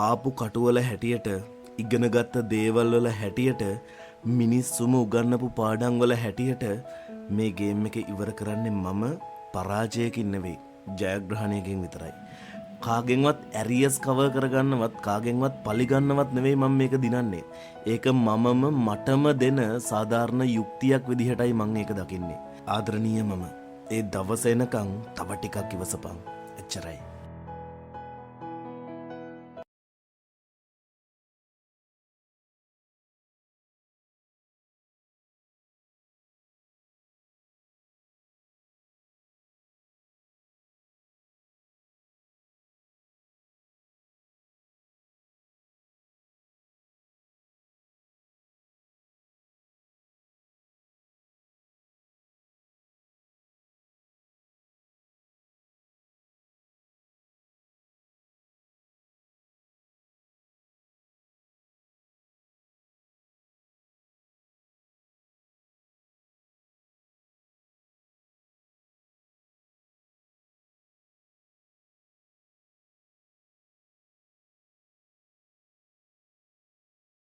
කාපු කටුවල හැටියට ඉගෙනගත්ත දේවල් වල හැටියට මිනිස්සුම උගන්නපු පාඩම් වල හැටියට මේ ගේම් එක ඉවර කරන්නේ මම පරාජයකින් නෙවෙයි ජයග්‍රහණයකින් විතරයි. කාගෙන්වත් ඇරියස් කවර් කරගන්නවත් කාගෙන්වත් පලිගන්නවත් නෙවෙයි මම මේක දිනන්නේ. ඒක මමම මටම දෙන සාධාරණ යුක්තියක් විදිහටයි මම ඒක දකින්නේ. ආදරණීය මම ඒ දවස එනකන් තව ටිකක් ඉවසපන්. එච්චරයි.